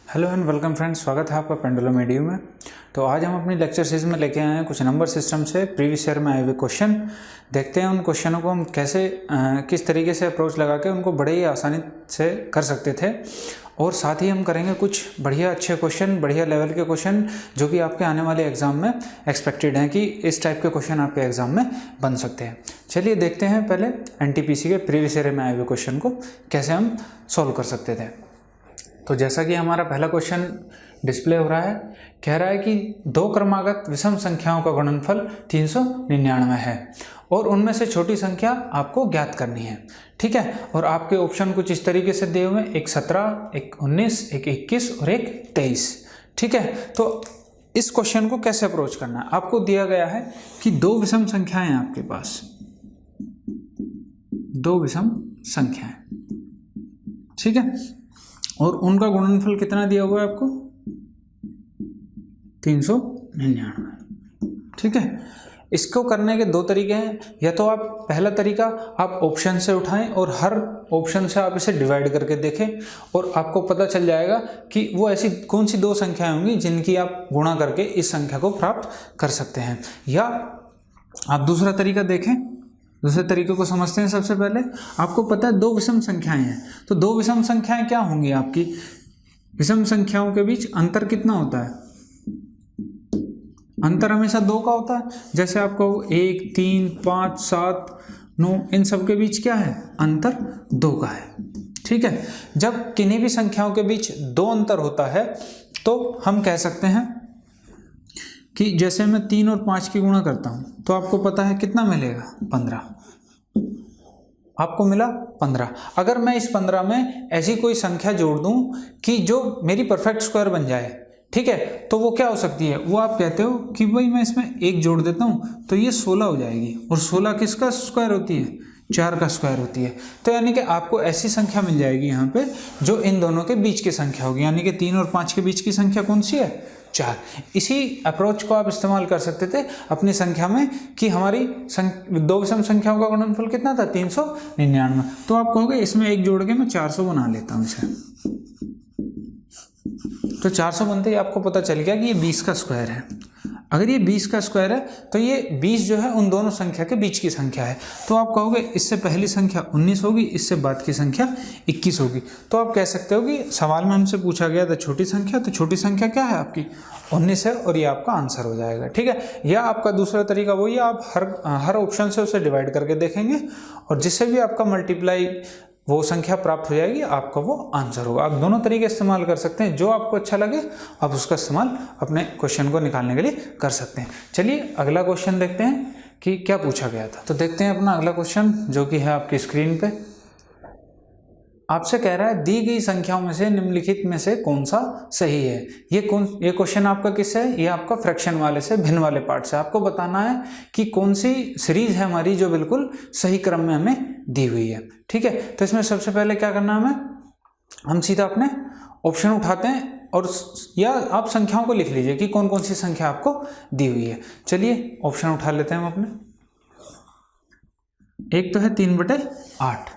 Hello and welcome friends, स्वागत है आपका पेंडुलम एडू में। तो आज हम अपनी लेक्चर सीरीज में लेके आए हैं कुछ नंबर सिस्टम से प्रीवियस ईयर में आए हुए क्वेश्चन। देखते हैं उन क्वेश्चनों को हम कैसे किस तरीके से अप्रोच लगा के उनको बड़े ही आसानी से कर सकते थे। और साथ ही हम करेंगे कुछ बढ़िया अच्छे क्वेश्चन, बढ़िया लेवल के क्वेश्चन जो कि आपके आने वाले एग्जाम में एक्सपेक्टेड हैं कि इस टाइप के क्वेश्चन आपके एग्जाम में बन सकते हैं। चलिए देखते हैं पहले एनटीपीसी के प्रीवियस ईयर में आए हुए क्वेश्चन को कैसे हम सॉल्व कर सकते थे। तो जैसा कि हमारा पहला क्वेश्चन डिस्प्ले हो रहा है, कह रहा है कि दो क्रमागत विषम संख्याओं का गुणनफल 399 है और उनमें से छोटी संख्या आपको ज्ञात करनी है। ठीक है, और आपके ऑप्शन कुछ इस तरीके से दिए हुए हैं, एक 17, एक 19, एक 21 और एक 23। ठीक है, तो इस क्वेश्चन को कैसे अप्रोच करना है, आपको दिया गया है कि दो विषम संख्याएं हैं आपके पास, दो विषम संख्याएं। ठीक है, और उनका गुणनफल कितना दिया हुआ है आपको, 399। ठीक है, इसको करने के दो तरीके हैं। या तो आप पहला तरीका आप ऑप्शन से उठाएं और हर ऑप्शन से आप इसे डिवाइड करके देखें और आपको पता चल जाएगा कि वो ऐसी कौन सी दो संख्याएं होंगी जिनकी आप गुणा करके इस संख्या को प्राप्त कर सकते हैं। या आप दूसरा तरीका देखें, दूसरे तरीके को समझते हैं। सबसे पहले आपको पता है दो विषम संख्याएं हैं, तो दो विषम संख्याएं क्या होंगी आपकी, विषम संख्याओं के बीच अंतर कितना होता है, अंतर हमेशा दो का होता है। जैसे आपको 1, 3, 5, 7, 9 इन सब के बीच क्या है, अंतर दो का है। ठीक है, जब किन्हीं भी संख्याओं के बीच दो अंतर होता है तो हम कह सकते हैं कि जैसे मैं 3 और 5 की गुणा करता हूं तो आपको पता है कितना मिलेगा, 15। आपको मिला 15। अगर मैं इस 15 में ऐसी कोई संख्या जोड़ दूं कि जो मेरी परफेक्ट स्क्वायर बन जाए, ठीक है, तो वो क्या हो सकती है, वो आप कहते हो कि भाई मैं इसमें एक जोड़ देता हूं तो ये 16 हो जाएगी। और 16 किसका स्क्वायर होती है, 4 का स्क्वायर होती है। तो यानी कि आपको ऐसी संख्या मिल जाएगी यहाँ पे जो इन दोनों के बीच की संख्या होगी, यानी कि 3 और 5 के बीच की संख्या कौन सी है, 4। इसी अप्रोच को आप इस्तेमाल कर सकते थे अपनी संख्या में कि हमारी दो विषम संख्याओं का गुणनफल कितना था, 399। तो आप कहोगे इसमें एक जोड़ के मैं 400 बना लेता हूँ इसे, तो 400 बनते ही आपको पता चल गया कि ये 20 का स्क्वायर है। अगर ये 20 का स्क्वायर है तो ये 20 जो है उन दोनों संख्या के बीच की संख्या है। तो आप कहोगे इससे पहली संख्या 19 होगी, इससे बाद की संख्या 21 होगी। तो आप कह सकते हो कि सवाल में हमसे पूछा गया था छोटी संख्या, तो छोटी संख्या क्या है आपकी, 19 है, और ये आपका आंसर हो जाएगा। ठीक है, या आपका दूसरा तरीका वही है, आप हर ऑप्शन से उसे डिवाइड करके देखेंगे और जिससे भी आपका मल्टीप्लाई वो संख्या प्राप्त हो जाएगी, आपका वो आंसर होगा। आप दोनों तरीके इस्तेमाल कर सकते हैं, जो आपको अच्छा लगे आप उसका इस्तेमाल अपने क्वेश्चन को निकालने के लिए कर सकते हैं। चलिए अगला क्वेश्चन देखते हैं कि क्या पूछा गया था। तो देखते हैं अपना अगला क्वेश्चन जो कि है आपकी स्क्रीन पे। आपसे कह रहा है दी गई संख्याओं में से निम्नलिखित में से कौन सा सही है। ये क्वेश्चन आपका किससे है, ये आपका फ्रैक्शन वाले से, भिन्न वाले पार्ट से। आपको बताना है कि कौन सी सीरीज है हमारी जो बिल्कुल सही क्रम में हमें दी हुई है। ठीक है, तो इसमें सबसे पहले क्या करना है, हम सीधा अपने ऑप्शन उठाते हैं और या आप संख्याओं को लिख लीजिए कि कौन कौन सी संख्या आपको दी हुई है। चलिए ऑप्शन उठा लेते हैं हम अपने। एक तो है 3/8,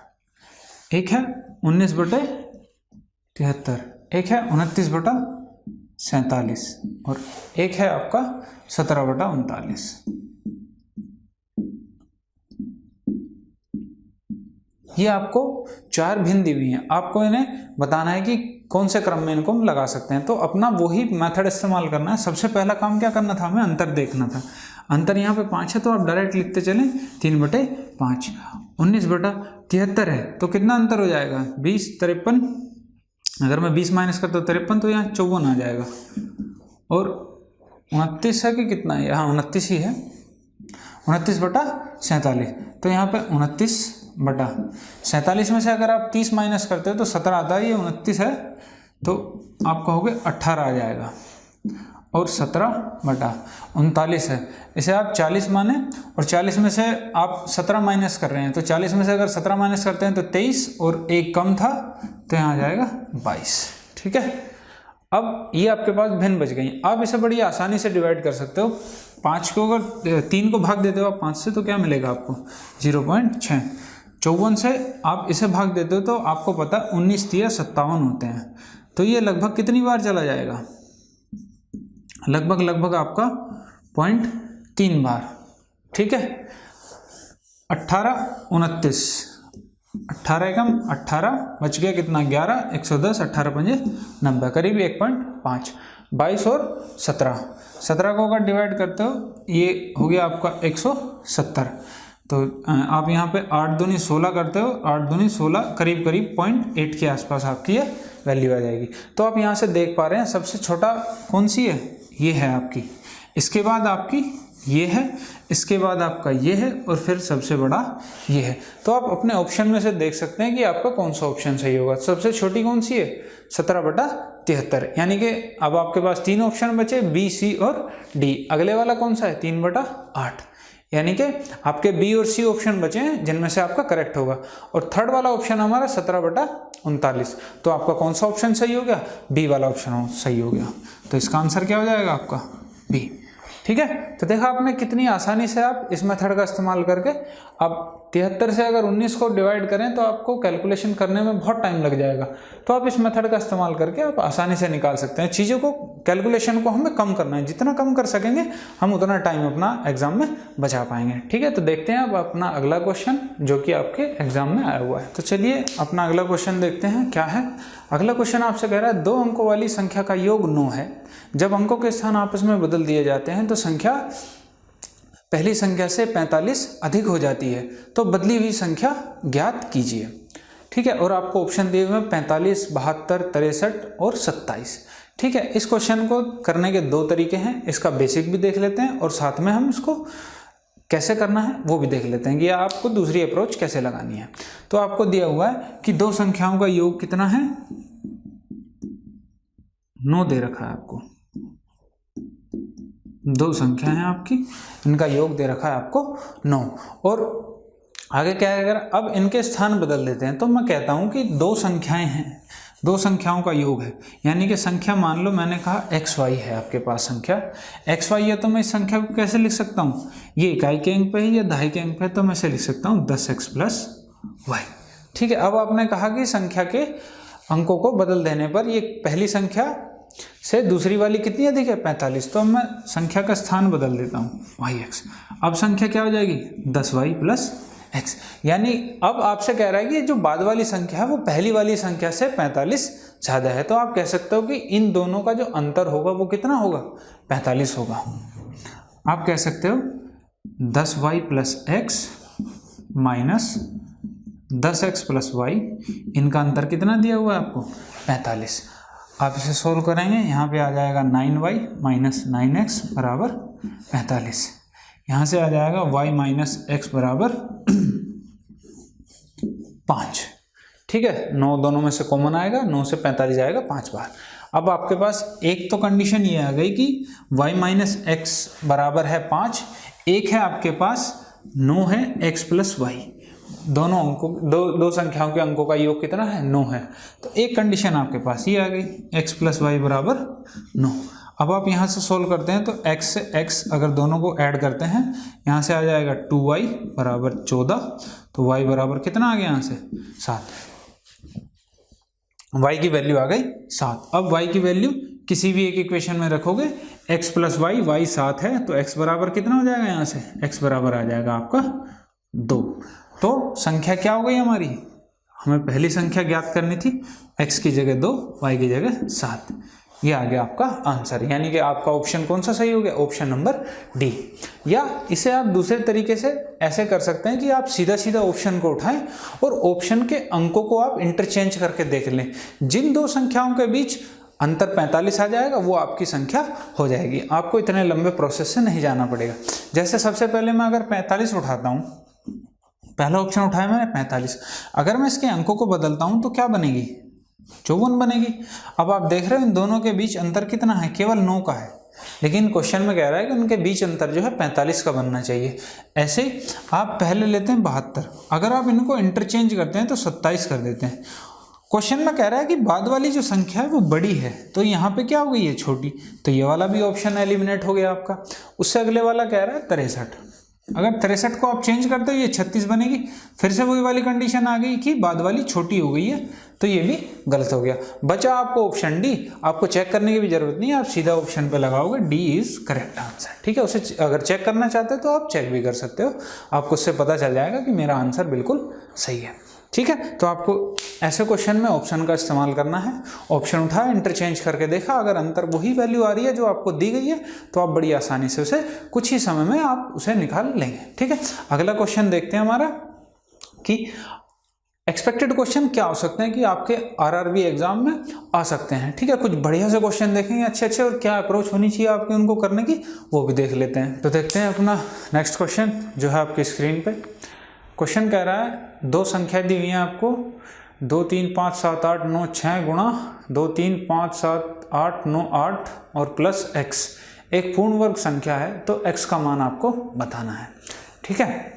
एक है 19/73, एक है 29/47 और एक है आपका 17/39। ये आपको 4 भिन्न दी हुई हैं, आपको इन्हें बताना है कि कौन से क्रम में इनको हम लगा सकते हैं। तो अपना वही मेथड इस्तेमाल करना है। सबसे पहला काम क्या करना था, हमें अंतर देखना था। अंतर यहाँ पे 5 है तो आप डायरेक्ट लिखते चलें 3/5। 19/73 है तो कितना अंतर हो जाएगा, 20, 53। अगर मैं 20 माइनस करता हूँ 53 तो यहाँ 54 आ जाएगा। और 29 है कि कितना है, हाँ 29 ही है, 29/47। तो यहाँ पे 29/47 में से अगर आप 30 माइनस करते हो तो 17 आता है, ये 29 है तो आप कहोगे 18 आ जाएगा। और 17/39 है, इसे आप 40 माने और 40 में से आप 17 माइनस कर रहे हैं, तो 40 में से अगर 17 माइनस करते हैं तो 23 और एक कम था तो यहाँ आ जाएगा 22। ठीक है, अब ये आपके पास भिन्न बच गई। आप इसे बड़ी आसानी से डिवाइड कर सकते हो। 5 को अगर 3 को भाग देते हो आप 5 से तो क्या मिलेगा आपको, 0.6। 54 से आप इसे भाग देते हो तो आपको पता है 19 × 57 होते हैं। तो ये लगभग कितनी बार चला जाएगा, लगभग आपका 0.3 बार। ठीक है, 18 29, 18 एकम 18 बच गया कितना 11, 110, 18 पंजे 90, करीब 1.5, 22 और 17 को अगर डिवाइड करते हो ये हो गया आपका 170। तो आप यहाँ पे 8 दूनी 16 करते हो, 8 दूनी 16, करीब 0.8 के आसपास आपकी ये वैल्यू आ जाएगी। तो आप यहाँ से देख पा रहे हैं सबसे छोटा कौन सी है, ये है आपकी, इसके बाद आपकी ये है, इसके बाद आपका ये है और फिर सबसे बड़ा ये है। तो आप अपने ऑप्शन में से देख सकते हैं कि आपका कौन सा ऑप्शन सही होगा। सबसे छोटी कौन सी है, 17/73, यानी कि अब आपके पास 3 ऑप्शन बचे, बी, सी और डी। अगले वाला कौन सा है, 3/8, यानी कि आपके बी और सी ऑप्शन बचे हैं जिनमें से आपका करेक्ट होगा। और थर्ड वाला ऑप्शन हमारा 17/39, तो आपका कौन सा ऑप्शन सही हो गया, बी वाला ऑप्शन सही हो गया। तो इसका आंसर क्या हो जाएगा आपका, बी। ठीक है, तो देखा आपने कितनी आसानी से आप इस मेथड का इस्तेमाल करके अब 73 से अगर 19 को डिवाइड करें तो आपको कैलकुलेशन करने में बहुत टाइम लग जाएगा। तो आप इस मेथड का इस्तेमाल करके आप आसानी से निकाल सकते हैं चीज़ों को, कैलकुलेशन को हमें कम करना है, जितना कम कर सकेंगे हम उतना टाइम अपना एग्जाम में बचा पाएंगे। ठीक है, तो देखते हैं अब अपना अगला क्वेश्चन जो कि आपके एग्जाम में आया हुआ है। तो चलिए अपना अगला क्वेश्चन देखते हैं क्या है। अगला क्वेश्चन आपसे कह रहा है 2 अंकों वाली संख्या का योग 9 है। जब अंकों के स्थान आपस में बदल दिए जाते हैं तो संख्या पहली संख्या से 45 अधिक हो जाती है, तो बदली हुई संख्या ज्ञात कीजिए। ठीक है, और आपको ऑप्शन दिए हुए हैं 45, 72, 63 और 27। ठीक है, इस क्वेश्चन को करने के 2 तरीके हैं, इसका बेसिक भी देख लेते हैं और साथ में हम इसको कैसे करना है वो भी देख लेते हैं कि आपको दूसरी अप्रोच कैसे लगानी है। तो आपको दिया हुआ है कि 2 संख्याओं का योग कितना है, 9 दे रखा है आपको। 2 संख्या है आपकी, इनका योग दे रखा है आपको 9, और आगे क्या है, अगर अब इनके स्थान बदल देते हैं तो मैं कहता हूं कि 2 संख्याएं हैं, 2 संख्याओं का योग है, यानी कि संख्या मान लो मैंने कहा XY है आपके पास संख्या XY है, तो मैं इस संख्या को कैसे लिख सकता हूँ, ये इकाई के अंक पे है या दहाई के अंक पे है, तो मैं इसे लिख सकता हूँ 10x + y। ठीक है, अब आपने कहा कि संख्या के अंकों को बदल देने पर ये पहली संख्या से दूसरी वाली कितनी अधिक है, 45, तो मैं संख्या का स्थान बदल देता हूँ yx। अब संख्या क्या हो जाएगी, 10y + x, यानी अब आपसे कह रहा है कि जो बाद वाली संख्या है वो पहली वाली संख्या से 45 ज़्यादा है। तो आप कह सकते हो कि इन दोनों का जो अंतर होगा वो कितना होगा, 45 होगा। आप कह सकते हो 10y + x - 10x + y, इनका अंतर कितना दिया हुआ है आपको, 45। आप इसे सोल्व करेंगे, यहाँ पे आ जाएगा 9y - 9x = 45। यहाँ से आ जाएगा y - x = 5। ठीक है, 9 दोनों में से कॉमन आएगा, 9 से 45 आएगा 5 बार। अब आपके पास एक तो कंडीशन ये आ गई कि y - x बराबर है 5, एक है आपके पास 9 है x + y, दोनों अंकों दो संख्याओं के अंकों का योग कितना है, 9 है। तो एक कंडीशन आपके पास ये आ गई, x + y = 9। अब आप यहाँ से सोल्व करते हैं तो x से x अगर दोनों को ऐड करते हैं, यहाँ से आ जाएगा 2y = 14, तो y बराबर कितना आ गया यहाँ से 7, y की वैल्यू आ गई 7। अब y की वैल्यू किसी भी एक इक्वेशन में रखोगे, x + y 7 है तो x बराबर कितना हो जाएगा, यहाँ से x बराबर आ जाएगा आपका 2। तो संख्या क्या हो गई हमारी, हमें पहली संख्या ज्ञात करनी थी, x की जगह 2, y की जगह 7, ये आ गया आपका आंसर। यानी कि आपका ऑप्शन कौन सा सही हो गया, ऑप्शन नंबर डी। या इसे आप दूसरे तरीके से ऐसे कर सकते हैं कि आप सीधा सीधा ऑप्शन को उठाएं और ऑप्शन के अंकों को आप इंटरचेंज करके देख लें, जिन 2 संख्याओं के बीच अंतर 45 आ जाएगा वो आपकी संख्या हो जाएगी। आपको इतने लंबे प्रोसेस से नहीं जाना पड़ेगा। जैसे सबसे पहले मैं अगर 45 उठाता हूँ, पहला ऑप्शन उठाया मैंने 45, अगर मैं इसके अंकों को बदलता हूँ तो क्या बनेगी, 54 बनेगी। अब आप देख रहे हो इन दोनों के बीच अंतर कितना है, केवल 9 का है, लेकिन क्वेश्चन में कह रहा है कि उनके बीच अंतर जो है 45 का बनना चाहिए। ऐसे आप पहले लेते हैं 72, अगर आप इनको इंटरचेंज करते हैं तो 27 कर देते हैं। क्वेश्चन में कह रहा है कि बाद वाली जो संख्या है वो बड़ी है, तो यहाँ पे क्या हो गई है, छोटी, तो ये वाला भी ऑप्शन एलिमिनेट हो गया आपका। उससे अगले वाला कह रहा है 63, अगर 63 को आप चेंज करते हो ये 36 बनेगी। फिर से वही वाली कंडीशन आ गई कि बाद वाली छोटी हो गई है, तो ये भी गलत हो गया। बचा आपको ऑप्शन डी, आपको चेक करने की भी जरूरत नहीं है, आप सीधा ऑप्शन पे लगाओगे, डी इज करेक्ट आंसर। ठीक है, उसे अगर चेक करना चाहते हो तो आप चेक भी कर सकते हो, आपको उससे पता चल जाएगा कि मेरा आंसर बिल्कुल सही है। ठीक है, तो आपको ऐसे क्वेश्चन में ऑप्शन का इस्तेमाल करना है। ऑप्शन उठाया, इंटरचेंज करके देखा, अगर अंतर वही वैल्यू आ रही है जो आपको दी गई है तो आप बड़ी आसानी से उसे कुछ ही समय में आप उसे निकाल लेंगे। ठीक है, अगला क्वेश्चन देखते हैं हमारा कि एक्सपेक्टेड क्वेश्चन क्या हो सकते हैं कि आपके आरआरबी एग्जाम में आ सकते हैं। ठीक है, कुछ बढ़िया से क्वेश्चन देखेंगे अच्छे अच्छे, और क्या अप्रोच होनी चाहिए आपकी उनको करने की वो भी देख लेते हैं। तो देखते हैं अपना नेक्स्ट क्वेश्चन जो है आपकी स्क्रीन पे। क्वेश्चन कह रहा है दो संख्या दी हुई है आपको 2 3 5 7 8 9 6 गुणा 2 3 5 7 8 9 8 और प्लस x एक पूर्ण वर्ग संख्या है, तो x का मान आपको बताना है। ठीक है,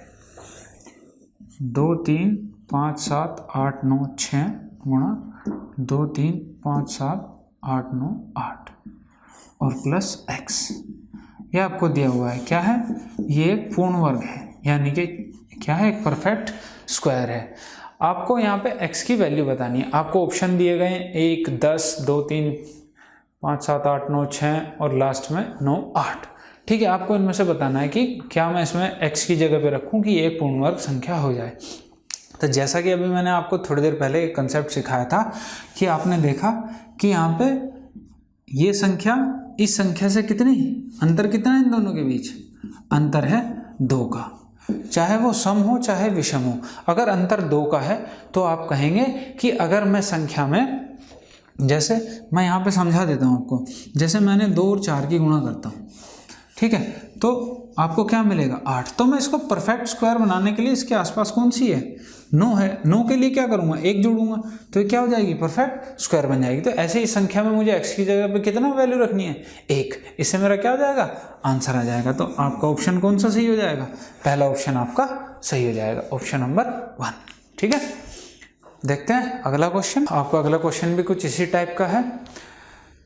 2 3 5 7 8 9 6 गुणा 2 3 5 7 8 9 8 और प्लस x, ये आपको दिया हुआ है। क्या है ये? एक पूर्ण वर्ग है, यानी कि क्या है? एक परफेक्ट स्क्वायर है। आपको यहाँ पे x की वैल्यू बतानी है। आपको ऑप्शन दिए गए 1 10 2 3 5 7 8 9 6 और लास्ट में 9 8। ठीक है, आपको इनमें से बताना है कि क्या मैं इसमें x की जगह पे रखूं कि एक पूर्ण वर्ग संख्या हो जाए। तो जैसा कि अभी मैंने आपको थोड़ी देर पहले एक कंसेप्ट सिखाया था कि आपने देखा कि यहाँ पे ये संख्या इस संख्या से कितनी अंतर, कितना है इन दोनों के बीच? अंतर है 2 का, चाहे वो सम हो चाहे विषम हो। अगर अंतर 2 का है तो आप कहेंगे कि अगर मैं संख्या में, जैसे मैं यहाँ पे समझा देता हूँ आपको, जैसे मैंने 2 और 4 की गुणा करता हूँ, ठीक है, तो आपको क्या मिलेगा? 8। तो मैं इसको परफेक्ट स्क्वायर बनाने के लिए इसके आसपास कौन सी है? 9 है। 9 के लिए क्या करूँगा? 1 जोड़ूंगा तो ये क्या हो जाएगी? परफेक्ट स्क्वायर बन जाएगी। तो ऐसे ही संख्या में मुझे x की जगह पे कितना वैल्यू रखनी है? 1। इससे मेरा क्या हो जाएगा? आंसर आ जाएगा। तो आपका ऑप्शन कौन सा सही हो जाएगा? पहला ऑप्शन आपका सही हो जाएगा, ऑप्शन नंबर 1। ठीक है, देखते हैं अगला क्वेश्चन। आपका अगला क्वेश्चन भी कुछ इसी टाइप का है।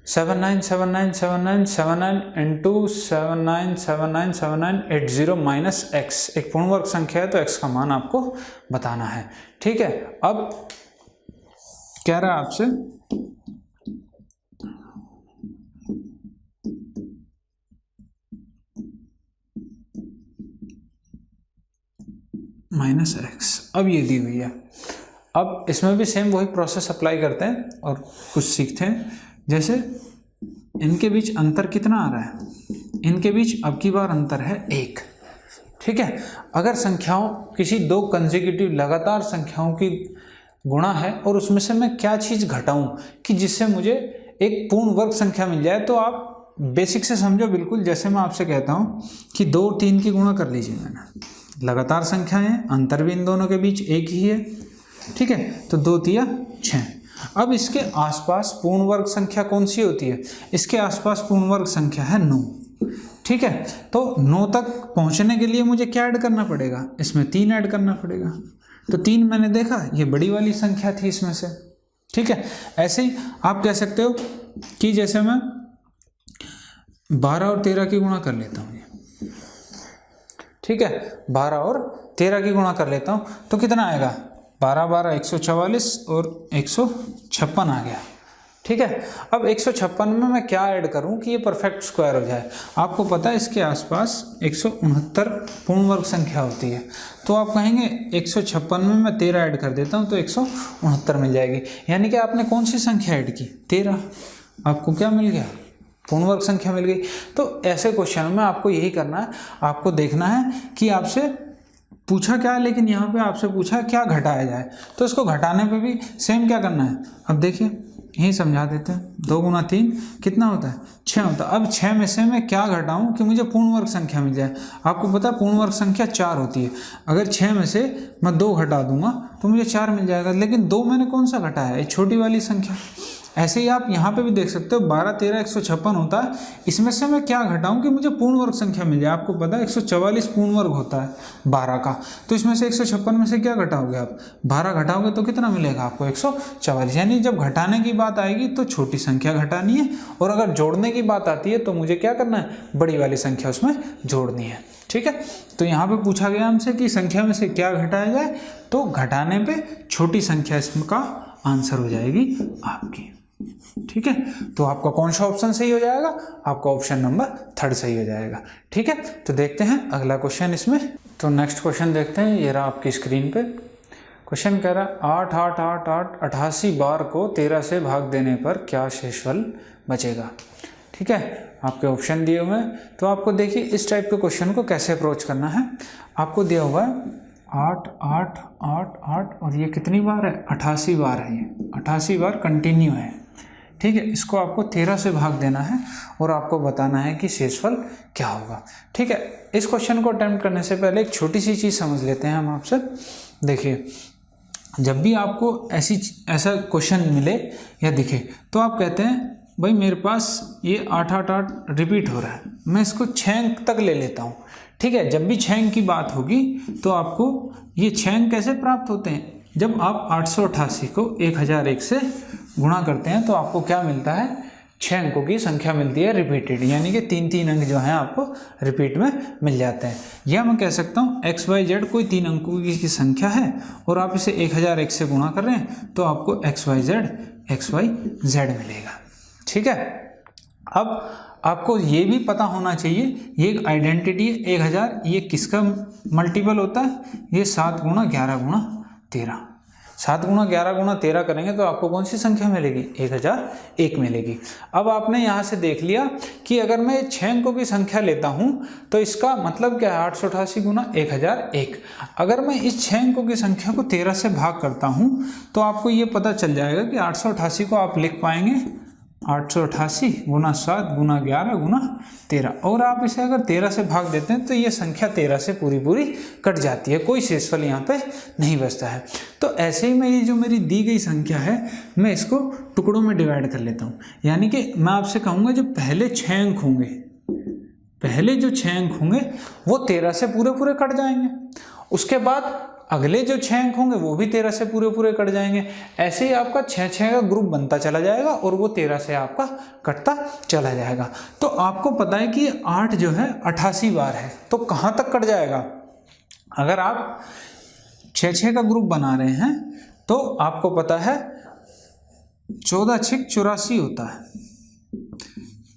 7 9 7 9 7 9 7 9 into 7 9 7 9 7 9 80 माइनस x एक पूर्ण वर्ग संख्या है, तो x का मान आपको बताना है। ठीक है, अब कह रहा है आपसे माइनस x, अब ये दी हुई है। अब इसमें भी सेम वही प्रोसेस अप्लाई करते हैं और कुछ सीखते हैं। जैसे इनके बीच अंतर कितना आ रहा है? इनके बीच अब की बार अंतर है 1। ठीक है, अगर संख्याओं किसी 2 कंसेक्यूटिव लगातार संख्याओं की गुणा है और उसमें से मैं क्या चीज़ घटाऊं कि जिससे मुझे एक पूर्ण वर्ग संख्या मिल जाए, तो आप बेसिक से समझो बिल्कुल। जैसे मैं आपसे कहता हूं कि 2 और 3 की गुणा कर लीजिए, मैंने लगातार संख्या है, अंतर भी इन दोनों के बीच 1 ही है। ठीक है, तो 2 तिया 6। अब इसके आसपास पूर्ण वर्ग संख्या कौन सी होती है? इसके आसपास पूर्ण वर्ग संख्या है 9। ठीक है, तो 9 तक पहुंचने के लिए मुझे क्या ऐड करना पड़ेगा? इसमें 3 ऐड करना पड़ेगा। तो 3 मैंने देखा, ये बड़ी वाली संख्या थी इसमें से। ठीक है, ऐसे ही आप कह सकते हो कि जैसे मैं 12 और 13 की गुणा कर लेता हूँ। ठीक है, 12 और 13 की गुणा कर लेता हूँ तो कितना आएगा? 12 12 144 और 156 आ गया। ठीक है, अब 156 में मैं क्या ऐड करूं कि ये परफेक्ट स्क्वायर हो जाए? आपको पता है इसके आसपास 169 पूर्ण वर्ग संख्या होती है, तो आप कहेंगे 156 में मैं 13 ऐड कर देता हूं तो 169 मिल जाएगी। यानी कि आपने कौन सी संख्या ऐड की? 13। आपको क्या मिल गया? पूर्ण वर्ग संख्या मिल गई। तो ऐसे क्वेश्चन में आपको यही करना है, आपको देखना है कि आपसे पूछा क्या है, लेकिन यहाँ पे आपसे पूछा क्या घटाया जाए, तो इसको घटाने पे भी सेम क्या करना है। अब देखिए यही समझा देते हैं। 2 गुना 3 कितना होता है? 6 होता है। अब 6 में से मैं क्या घटाऊं कि मुझे पूर्ण वर्ग संख्या मिल जाए? आपको पता है पूर्ण वर्ग संख्या 4 होती है। अगर 6 में से मैं 2 घटा दूंगा तो मुझे 4 मिल जाएगा, लेकिन 2 मैंने कौन सा घटाया है? छोटी वाली संख्या। ऐसे ही आप यहाँ पे भी देख सकते हो 12 13 156 होता है, इसमें से मैं क्या घटाऊं कि मुझे पूर्ण वर्ग संख्या मिल जाए? आपको पता है 144 पूर्ण वर्ग होता है 12 का, तो इसमें से 156 में से क्या घटाओगे आप? 12 घटाओगे तो कितना मिलेगा आपको? 144। यानी जब घटाने की बात आएगी तो छोटी संख्या घटानी है, और अगर जोड़ने की बात आती है तो मुझे क्या करना है? बड़ी वाली संख्या उसमें जोड़नी है। ठीक है, तो यहाँ पे पूछा गया हमसे कि संख्या में से क्या घटाया जाए, तो घटाने पे छोटी संख्या इसका आंसर हो जाएगी आपकी। ठीक है, तो आपका कौन सा ऑप्शन सही हो जाएगा? आपका ऑप्शन नंबर 3 सही हो जाएगा। ठीक है, तो देखते हैं अगला क्वेश्चन इसमें। तो नेक्स्ट क्वेश्चन देखते हैं, ये रहा आपकी स्क्रीन पे। क्वेश्चन कह रहा है 8 8 8 8 88 बार को 13 से भाग देने पर क्या शेषफल बचेगा। ठीक है, आपके ऑप्शन दिए हुए हैं। तो आपको देखिए इस टाइप के क्वेश्चन को कैसे अप्रोच करना है। आपको दिया हुआ है 8 8 8 8 और ये कितनी बार है? 88 बार है। ये 88 बार कंटिन्यू है। ठीक है, इसको आपको 13 से भाग देना है और आपको बताना है कि शेषफल क्या होगा। ठीक है, इस क्वेश्चन को अटेम्प्ट करने से पहले एक छोटी सी चीज़ समझ लेते हैं हम आपसे। देखिए, जब भी आपको ऐसा क्वेश्चन मिले या दिखे तो आप कहते हैं भाई मेरे पास ये 8 8 8 रिपीट हो रहा है, मैं इसको 6 अंक तक ले लेता हूँ। ठीक है, जब भी 6 अंक की बात होगी तो आपको ये 6 अंक कैसे प्राप्त होते हैं? जब आप 888 को 1001 से गुणा करते हैं तो आपको क्या मिलता है? 6 अंकों की संख्या मिलती है रिपीटेड, यानी कि 3 अंक जो हैं आपको रिपीट में मिल जाते हैं। या मैं कह सकता हूँ XYZ कोई 3 अंकों की संख्या है और आप इसे 1001 से गुणा कर रहे हैं तो आपको XYZ मिलेगा। ठीक है, अब आपको ये भी पता होना चाहिए, ये एक आइडेंटिटी है 1000, ये किसका मल्टीपल होता है? ये 7 गुणा 11 गुणा 13। 7 गुणा 11 गुणा 13 करेंगे तो आपको कौन सी संख्या मिलेगी? 1001 मिलेगी। अब आपने यहाँ से देख लिया कि अगर मैं 6 अंकों की संख्या लेता हूँ तो इसका मतलब क्या है? 888 गुणा 1001। अगर मैं इस 6 अंकों की संख्या को 13 से भाग करता हूँ तो आपको ये पता चल जाएगा कि 888 को आप लिख पाएंगे 888 गुना 7 गुना 11 गुना 13, और आप इसे अगर 13 से भाग देते हैं तो ये संख्या 13 से पूरी पूरी कट जाती है, कोई शेषफल यहाँ पे नहीं बचता है। तो ऐसे ही मैं ये जो मेरी दी गई संख्या है मैं इसको टुकड़ों में डिवाइड कर लेता हूँ। यानी कि मैं आपसे कहूँगा जो पहले 6 अंक होंगे, पहले जो 6 अंक होंगे वो 13 से पूरे पूरे कट जाएंगे। उसके बाद अगले जो 6 अंक होंगे वो भी 13 से पूरे पूरे कट जाएंगे। ऐसे ही आपका 6 का ग्रुप बनता चला जाएगा और वो 13 से आपका कटता चला जाएगा। तो आपको पता है कि 8 जो है 88 बार है, तो कहाँ तक कट जाएगा? अगर आप 6 का ग्रुप बना रहे हैं तो आपको पता है 14 6 84 होता है,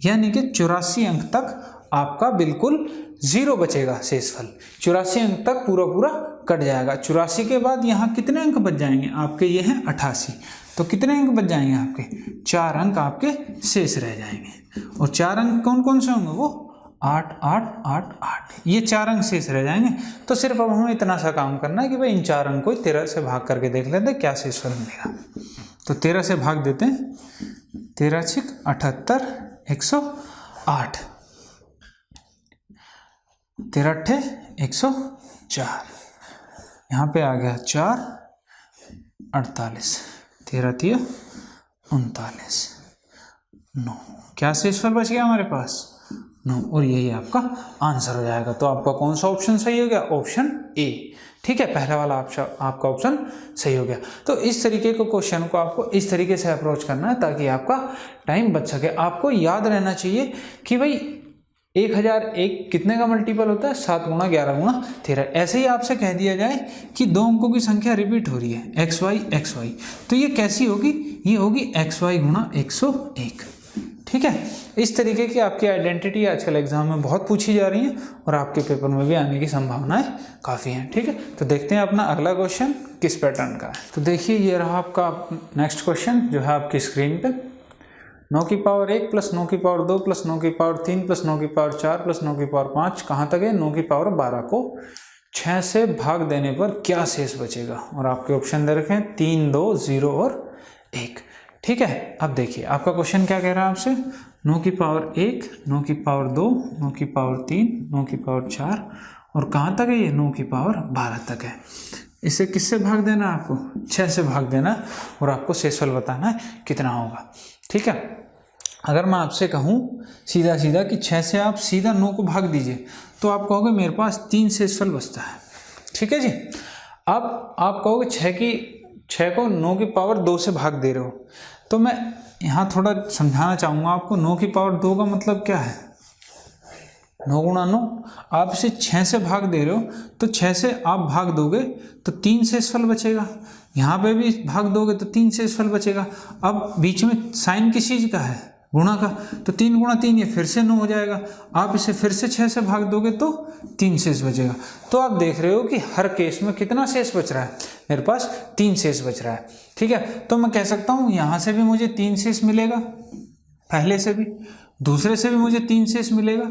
यानी कि 84 अंक तक आपका बिल्कुल 0 बचेगा शेषफल। 84 अंक तक पूरा पूरा कट जाएगा। 84 के बाद यहाँ कितने अंक बच जाएंगे आपके? ये हैं 88, तो कितने अंक बच जाएंगे आपके? 4 अंक आपके शेष रह जाएंगे। और 4 अंक कौन कौन से होंगे? वो 8 8 8 8, ये 4 अंक शेष रह जाएंगे। तो सिर्फ अब हमें इतना सा काम करना है कि भाई इन 4 अंक को 13 से भाग करके देख लेते हैं क्या शेषफल मिलेगा। तो 13 से भाग देते हैं, 13 6 78 108, 13 8 104, यहाँ पे आ गया 4 48, 13 3 39, 9। क्या शेषफल बच गया हमारे पास? 9, और यही आपका आंसर हो जाएगा। तो आपका कौन सा ऑप्शन सही हो गया? Option A. ठीक है, पहला वाला आपका ऑप्शन सही हो गया। तो इस तरीके के क्वेश्चन को आपको इस तरीके से अप्रोच करना है ताकि आपका टाइम बच सके। आपको याद रहना चाहिए कि भाई 1001 कितने का मल्टीपल होता है? 7 गुणा 11 गुणा 13। ऐसे ही आपसे कह दिया जाए कि 2 अंकों की संख्या रिपीट हो रही है XY, तो ये कैसी होगी? ये होगी XY गुणा 101। ठीक है, इस तरीके की आपकी आइडेंटिटी आजकल एग्जाम में बहुत पूछी जा रही है और आपके पेपर में भी आने की संभावनाएं काफ़ी हैं। ठीक है, तो देखते हैं अपना अगला क्वेश्चन किस पैटर्न का है। तो देखिए ये रहा आपका नेक्स्ट क्वेश्चन जो है आपकी स्क्रीन पे। 9 की पावर 1 प्लस 9 की पावर 2 प्लस 9 की पावर 3 प्लस 9 की पावर 4 प्लस 9 की पावर 5 कहाँ तक है? 9 की पावर 12 को 6 से भाग देने पर क्या शेष बचेगा? और आपके ऑप्शन दे रखे हैं 3 2 0 और 1। ठीक है, अब देखिए आपका क्वेश्चन क्या कह रहा है आपसे। 9 की पावर 1, 9 की पावर 2, 9 की पावर 3, 9 की पावर 4 और कहाँ तक है? ये 9 की पावर 12 तक है। इसे किससे भाग देना है आपको? 6 से भाग देना है और आपको शेषफल बताना है कितना होगा। ठीक है, अगर मैं आपसे कहूँ सीधा सीधा कि 6 से आप सीधा 9 को भाग दीजिए तो आप कहोगे मेरे पास 3 शेषफल बचता है। ठीक है जी, अब आप कहोगे 6 को 9 की पावर 2 से भाग दे रहे हो, तो मैं यहाँ थोड़ा समझाना चाहूँगा आपको। 9 की पावर 2 का मतलब क्या है? 9 गुणा 9। आप इसे 6 से भाग दे रहे हो तो 6 से आप भाग दोगे तो 3 शेषफल बचेगा। यहाँ पे भी भाग दोगे तो 3 शेषफल बचेगा। अब बीच में साइन किस चीज़ का है, गुणा का, तो 3 गुणा 3 ये फिर से 9 हो जाएगा। आप इसे फिर से 6 से भाग दोगे तो 3 शेष बचेगा। तो आप देख रहे हो कि हर केस में कितना शेष बच रहा है, मेरे पास 3 शेष बच रहा है। ठीक है, तो मैं कह सकता हूँ यहाँ से भी मुझे 3 शेष मिलेगा, पहले से भी, दूसरे से भी मुझे 3 शेष मिलेगा,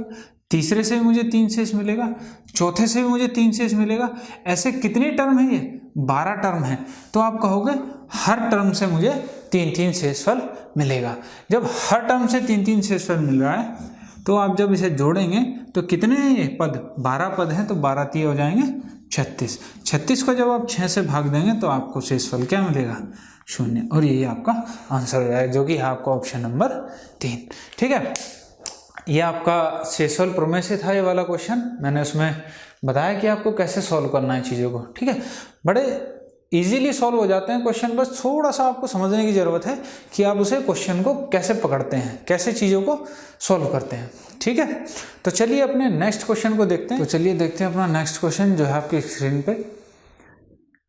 तीसरे से भी मुझे 3 शेष मिलेगा, चौथे से भी मुझे 3 शेष मिलेगा। ऐसे कितनी टर्म है, ये 12 टर्म है। तो आप कहोगे हर टर्म से मुझे 3-3 शेषफल मिलेगा। जब हर टर्म से 3-3 शेषफल मिल रहा है तो आप जब इसे जोड़ेंगे तो कितने हैं ये पद, 12 पद हैं, तो 12 3 हो जाएंगे 36। 36 को जब आप 6 से भाग देंगे तो आपको शेषफल क्या मिलेगा, 0। और यही आपका आंसर हो जाएगा, जो कि है आपका ऑप्शन नंबर 3। ठीक है, ये आपका शेषफल प्रमेय से था ये वाला क्वेश्चन। मैंने उसमें बताया कि आपको कैसे सॉल्व करना है चीज़ों को। ठीक है, बड़े इजीली सॉल्व हो जाते हैं क्वेश्चन, बस थोड़ा सा आपको समझने की ज़रूरत है कि आप उसे क्वेश्चन को कैसे पकड़ते हैं, कैसे चीज़ों को सॉल्व करते हैं। ठीक है, तो चलिए अपने नेक्स्ट क्वेश्चन को देखते हैं। तो चलिए देखते हैं अपना नेक्स्ट क्वेश्चन जो है आपकी स्क्रीन पे।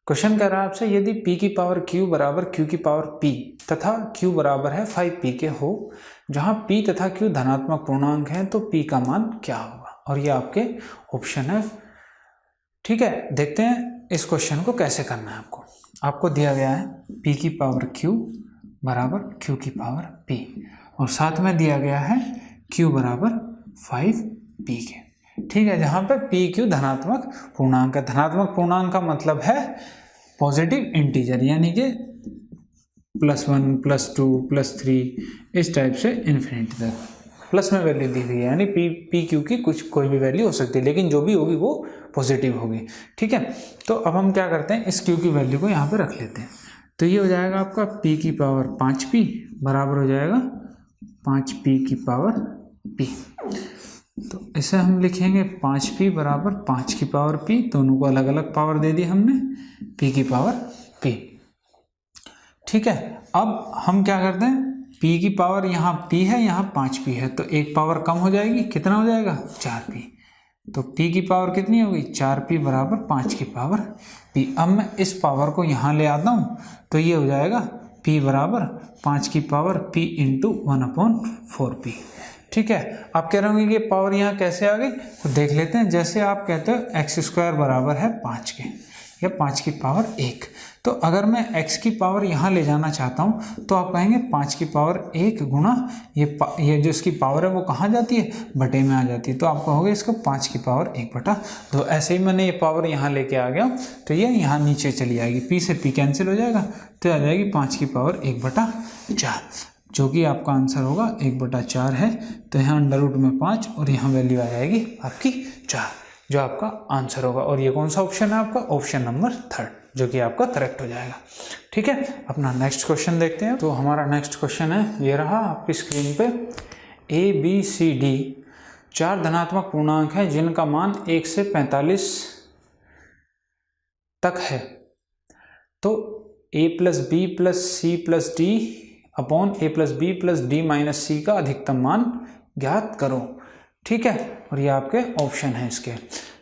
क्वेश्चन कह रहा है आपसे, यदि p की पावर q बराबर q की पावर p तथा q बराबर है 5p के हो, जहां p तथा q धनात्मक पूर्णांक हैं, तो p का मान क्या होगा। और ये आपके ऑप्शन है। ठीक है, देखते हैं इस क्वेश्चन को कैसे करना है। आपको दिया गया है p की पावर q बराबर q की पावर p, और साथ में दिया गया है q बराबर 5p के। ठीक है, जहाँ पे p q धनात्मक पूर्णांक है। धनात्मक पूर्णांक का मतलब है पॉजिटिव इंटीजर, यानी कि +1 +2 +3 इस टाइप से इन्फिनिटी तक प्लस में वैल्यू दी हुई है, यानी पी क्यू की कोई भी वैल्यू हो सकती है, लेकिन जो भी होगी वो पॉजिटिव होगी। ठीक है, तो अब हम क्या करते हैं, इस क्यू की वैल्यू को यहाँ पे रख लेते हैं। तो ये हो जाएगा आपका p की पावर 5p बराबर हो जाएगा 5p की पावर p। तो इसे हम लिखेंगे 5p बराबर 5 की पावर p, दोनों को अलग अलग पावर दे दी हमने, p की पावर p। ठीक है, अब हम क्या करते हैं, p की पावर यहाँ p है, यहाँ 5p है, तो एक पावर कम हो जाएगी, कितना हो जाएगा 4p। तो p की पावर कितनी होगी, 4p बराबर 5 की पावर p। अब मैं इस पावर को यहाँ ले आता हूँ, तो ये हो जाएगा p बराबर 5 की पावर p इंटू 1/4p। ठीक है, आप कह रहे होंगे कि पावर यहाँ कैसे आ गई, तो देख लेते हैं। जैसे आप कहते हो x² बराबर है 5 के, या 5 की पावर 1, तो अगर मैं x की पावर यहाँ ले जाना चाहता हूँ तो आप कहेंगे 5 की पावर 1 गुणा ये जो इसकी पावर है वो कहाँ जाती है, बटे में आ जाती है। तो आप कहोगे इसको 5 की पावर 1/2। ऐसे ही मैंने ये पावर यहाँ लेके आ गया, तो ये यहाँ नीचे चली आएगी, p से p कैंसिल हो जाएगा, तो आ जाएगी 5 की पावर 1/4, जो कि आपका आंसर होगा 1/4 है। तो यहाँ अंडर रूट में 5 और यहाँ वैल्यू आ जाएगी आपकी 4, जो आपका आंसर होगा। और ये कौन सा ऑप्शन है आपका, ऑप्शन नंबर 3, जो कि आपका करेक्ट हो जाएगा। ठीक है, अपना नेक्स्ट क्वेश्चन देखते हैं। तो हमारा नेक्स्ट क्वेश्चन है, ये रहा आपकी स्क्रीन पे, ABCD 4 धनात्मक पूर्णांक हैं जिनका मान 1 से 45 तक है। तो a + b + c + d upon a + b + d - c का अधिकतम मान ज्ञात करो। ठीक है, और ये आपके ऑप्शन है इसके।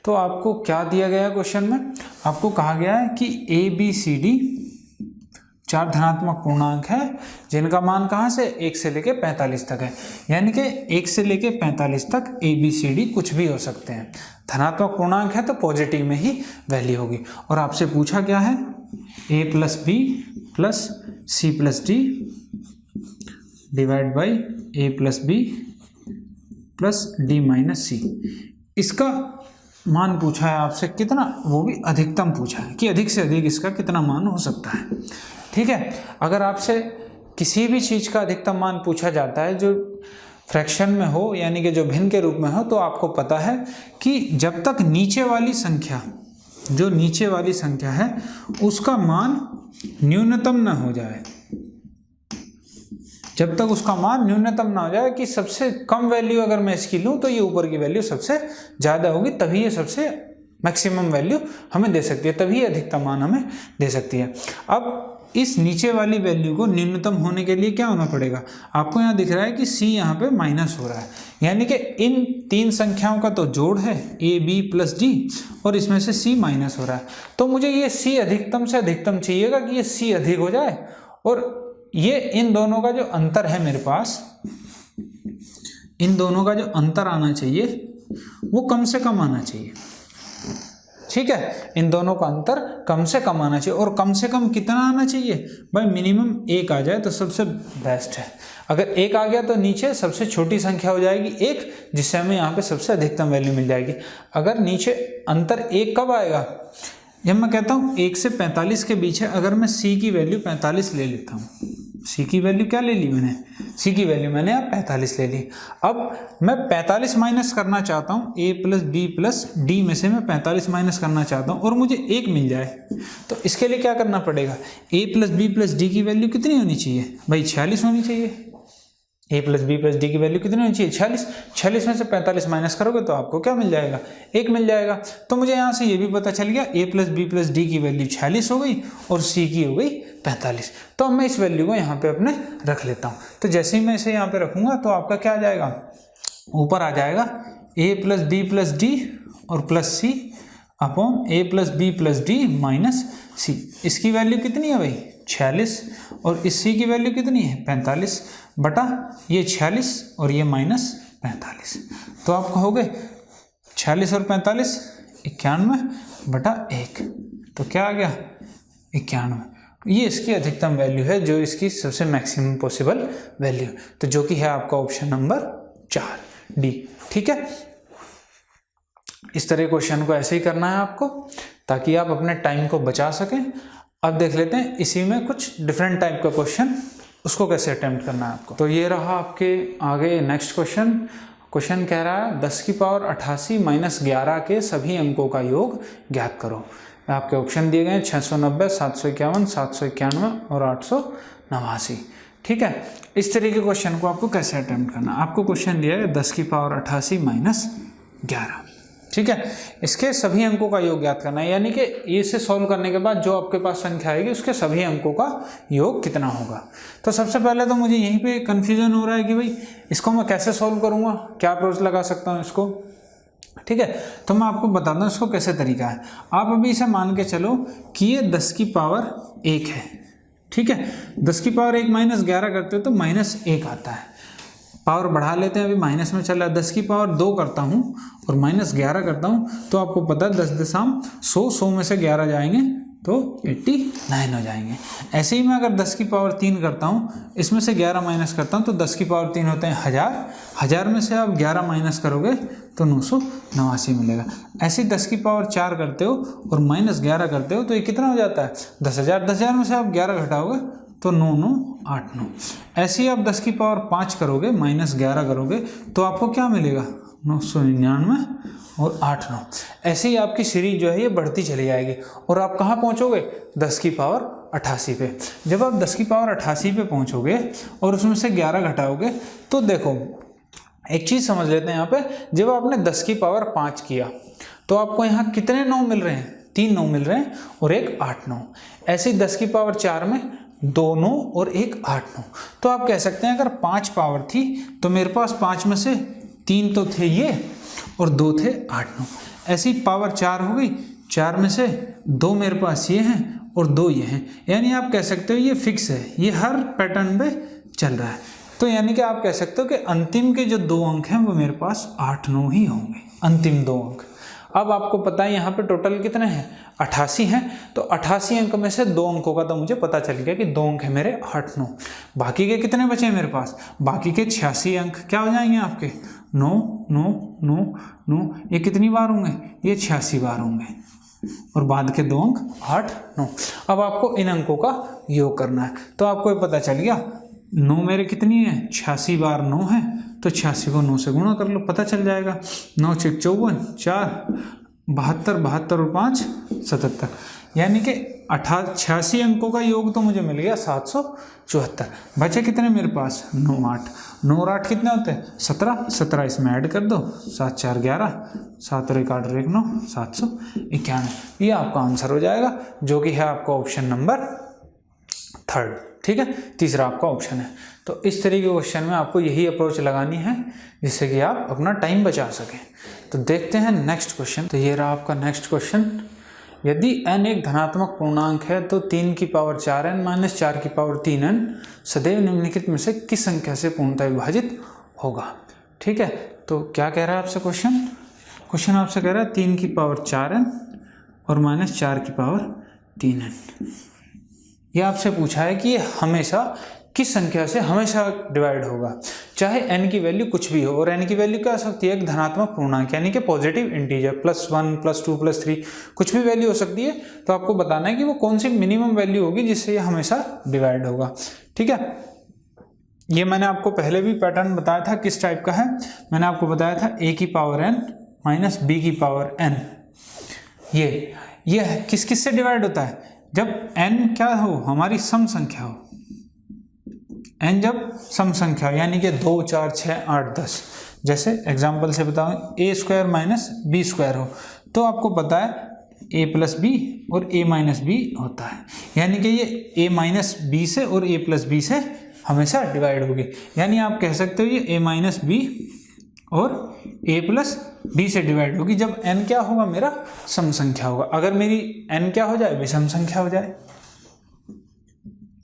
तो आपको क्या दिया गया है क्वेश्चन में, आपको कहा गया है कि ABCD 4 धनात्मक पूर्णांक है जिनका मान कहाँ से 1 से लेके 45 तक है, यानी कि 1 से लेके 45 तक ABCD कुछ भी हो सकते हैं। धनात्मक पूर्णांक है तो पॉजिटिव में ही वैल्यू होगी। और आपसे पूछा क्या है, a + b + c + d divide by a + b + d - c। इसका मान पूछा है आपसे कितना, वो भी अधिकतम पूछा है कि अधिक से अधिक इसका कितना मान हो सकता है। ठीक है, अगर आपसे किसी भी चीज़ का अधिकतम मान पूछा जाता है जो फ्रैक्शन में हो, यानी कि जो भिन्न के रूप में हो, तो आपको पता है कि जब तक नीचे वाली संख्या, जो नीचे वाली संख्या है उसका मान न्यूनतम ना हो जाए, जब तक उसका मान न्यूनतम ना हो जाए कि सबसे कम वैल्यू अगर मैं इसकी लूँ तो ये ऊपर की वैल्यू सबसे ज़्यादा होगी, तभी ये सबसे मैक्सिमम वैल्यू हमें दे सकती है, तभी अधिकतम मान हमें दे सकती है। अब इस नीचे वाली वैल्यू को न्यूनतम होने के लिए क्या होना पड़ेगा, आपको यहाँ दिख रहा है कि c यहाँ पे माइनस हो रहा है, यानी कि इन तीन संख्याओं का तो जोड़ है ए बी प्लस डी और इसमें से सी माइनस हो रहा है, तो मुझे ये सी अधिकतम से अधिकतम चाहिएगा कि ये सी अधिक हो जाए और ये इन दोनों का जो अंतर है मेरे पास, इन दोनों का जो अंतर आना चाहिए वो कम से कम आना चाहिए। ठीक है, इन दोनों का अंतर कम से कम आना चाहिए और कम से कम कितना आना चाहिए भाई, मिनिमम 1 आ जाए तो सबसे बेस्ट है। अगर 1 आ गया तो नीचे सबसे छोटी संख्या हो जाएगी 1, जिससे हमें यहाँ पे सबसे अधिकतम वैल्यू मिल जाएगी। अगर नीचे अंतर 1 कब आएगा, जब मैं कहता हूँ 1 से 45 के बीच है, अगर मैं सी की वैल्यू 45 ले लेता हूँ, सी की वैल्यू क्या ले ली मैंने, सी की वैल्यू मैंने अब 45 ले ली। अब मैं 45 माइनस करना चाहता हूँ, ए प्लस बी प्लस डी में से मैं 45 माइनस करना चाहता हूँ और मुझे 1 मिल जाए, तो इसके लिए क्या करना पड़ेगा, ए प्लस बी प्लस डी की वैल्यू कितनी होनी चाहिए भाई, 46 होनी चाहिए। ए प्लस बी प्लस डी की वैल्यू कितनी होनी चाहिए, 46। 46 में से 45 माइनस करोगे तो आपको क्या मिल जाएगा, 1 मिल जाएगा। तो मुझे यहाँ से ये भी पता चल गया ए प्लस बी प्लस डी की वैल्यू 46 हो गई और सी की हो गई 45। तो अब मैं इस वैल्यू को यहाँ पे अपने रख लेता हूँ। तो जैसे ही मैं इसे यहाँ पे रखूँगा तो आपका क्या आ जाएगा, ऊपर आ जाएगा A plus B plus D और plus C upon A plus B plus D minus C. इसकी वैल्यू कितनी है भाई, 46 और इस सी की वैल्यू कितनी है, 45 बटा ये 46 और ये माइनस 45। तो आप कहोगे 46 और 45 91 बटा 1, तो क्या आ गया 91। ये इसकी अधिकतम वैल्यू है, जो इसकी सबसे मैक्सिमम पॉसिबल वैल्यू, तो जो कि है आपका ऑप्शन नंबर 4 डी। ठीक है, इस तरह क्वेश्चन को ऐसे ही करना है आपको, ताकि आप अपने टाइम को बचा सकें। अब देख लेते हैं इसी में कुछ डिफरेंट टाइप का क्वेश्चन, उसको कैसे अटेम्प्ट करना है आपको। तो ये रहा आपके आगे नेक्स्ट क्वेश्चन। क्वेश्चन कह रहा है 10 की पावर 88 माइनस 11 के सभी अंकों का योग ज्ञात करो। आपके ऑप्शन दिए गए हैं 690, 751, 791 और 889। ठीक है, इस तरह के क्वेश्चन को आपको कैसे अटेम्प्ट करना है। आपको क्वेश्चन दिया है 10 की पावर 88 माइनस 11। ठीक है, इसके सभी अंकों का योग ज्ञात करना है, यानी कि ये से सॉल्व करने के बाद जो आपके पास संख्या आएगी उसके सभी अंकों का योग कितना होगा। तो सबसे पहले तो मुझे यहीं पे कंफ्यूजन हो रहा है कि भाई इसको मैं कैसे सॉल्व करूँगा, क्या अप्रोच लगा सकता हूँ इसको। ठीक है, तो मैं आपको बता दूँ इसको कैसे तरीका है। आप अभी इसे मान के चलो कि ये 10 की पावर 1 है। ठीक है, 10 की पावर 1 माइनस 11 करते हो तो -1 आता है। पावर बढ़ा लेते हैं, अभी माइनस में चल रहा है। 10 की पावर 2 करता हूँ और -11 करता हूँ, तो आपको पता है 10 दशम 100 में से 11 जाएंगे तो 89 हो जाएंगे। ऐसे ही मैं अगर 10 की पावर 3 करता हूँ, इसमें से 11 माइनस करता हूँ तो 10 की पावर 3 होते हैं 1000 में से आप 11 माइनस करोगे तो 989 मिलेगा। ऐसे ही 10 की पावर 4 करते हो और -11 करते हो तो ये कितना हो जाता है 10,000। 10,000 में से आप 11 घटाओगे तो 9989। ऐसे ही आप 10 की पावर 5 करोगे -11 करोगे तो आपको क्या मिलेगा 999 और 89। ऐसे ही आपकी सीरीज जो है ये बढ़ती चली जाएगी और आप कहाँ पहुँचोगे 10 की पावर 88 पे। जब आप 10 की पावर 88 पे पहुँचोगे और उसमें से 11 घटाओगे तो देखो एक चीज़ समझ लेते हैं यहाँ पे, जब आपने 10 की पावर 5 किया तो आपको यहाँ कितने 9 मिल रहे हैं, 3 9 मिल रहे हैं और एक 8 9। ऐसे ही 10 की पावर 4 में 2 9 और एक 8 9। तो आप कह सकते हैं अगर 5 पावर थी तो मेरे पास 5 में से 3 तो थे ये और 2 थे 8 9। ऐसी पावर 4 हो गई, 4 में से 2 मेरे पास ये हैं और 2 ये हैं, यानी आप कह सकते हो ये फिक्स है, ये हर पैटर्न पे चल रहा है। तो यानी कि आप कह सकते हो कि अंतिम के जो 2 अंक हैं वो मेरे पास 8 9 ही होंगे, अंतिम 2 अंक। अब आपको पता है यहाँ पे टोटल कितने हैं 88 हैं, तो 88 अंक में से 2 अंकों का तो मुझे पता चल गया कि 2 अंक है मेरे 8 9। बाकी के कितने बचे हैं मेरे पास, बाकी के 86 अंक क्या हो जाएंगे आपके 9 9 9 9। ये कितनी बार होंगे, ये 86 बार होंगे और बाद के 2 अंक 8 9। अब आपको इन अंकों का योग करना है, तो आपको ये पता चल गया 9 मेरे कितनी है 86 बार 9 है, तो 86 को 9 से गुणा कर लो, पता चल जाएगा। 9 6 54, 4 72, 72 और 5 77, यानी कि 86 अंकों का योग तो मुझे मिल गया 774। बचे कितने मेरे पास 9 8, 9 और 8 कितने होते हैं 17, 17 इसमें ऐड कर दो, 7 4 11, 7 और 1 8 और 1 9, 791। ये आपका आंसर हो जाएगा, जो कि है आपका ऑप्शन नंबर थर्ड। ठीक है, तीसरा आपका ऑप्शन है। तो इस तरीके के क्वेश्चन में आपको यही अप्रोच लगानी है जिससे कि आप अपना टाइम बचा सकें। तो देखते हैं नेक्स्ट क्वेश्चन। तो ये रहा आपका नेक्स्ट क्वेश्चन। यदि n एक धनात्मक पूर्णांक है तो 3 की पावर 4n माइनस 4 की पावर 3n सदैव निम्नलिखित में से किस संख्या से पूर्णतः विभाजित होगा। ठीक है, तो क्या कह रहा है आपसे क्वेश्चन आपसे कह रहा है 3 की पावर 4n और माइनस 4 की पावर 3n। ये आपसे पूछा है कि ये हमेशा किस संख्या से हमेशा डिवाइड होगा, चाहे n की वैल्यू कुछ भी हो। और n की वैल्यू क्या हो सकती है, एक धनात्मक पूर्णांक यानी कि पॉजिटिव इंटीजर, +1 +2 +3 कुछ भी वैल्यू हो सकती है। तो आपको बताना है कि वो कौन सी मिनिमम वैल्यू होगी जिससे ये हमेशा डिवाइड होगा। ठीक है, ये मैंने आपको पहले भी पैटर्न बताया था किस टाइप का है। मैंने आपको बताया था a की पावर n माइनस b की पावर n। ये किस किस से डिवाइड होता है, जब n क्या हो, हमारी सम संख्या हो। n जब सम संख्या हो यानी कि 2 4 6 8 10, जैसे एग्जांपल से बताऊं a² माइनस b² हो, तो आपको पता है a प्लस बी और a माइनस बी होता है, यानी कि ये a माइनस बी से और a प्लस बी से हमेशा डिवाइड होगी। यानी आप कह सकते हो ये a माइनस बी और a प्लस बी से डिवाइड होगी जब n क्या होगा, मेरा सम संख्या होगा। अगर मेरी n क्या हो जाए, विषम संख्या हो जाए,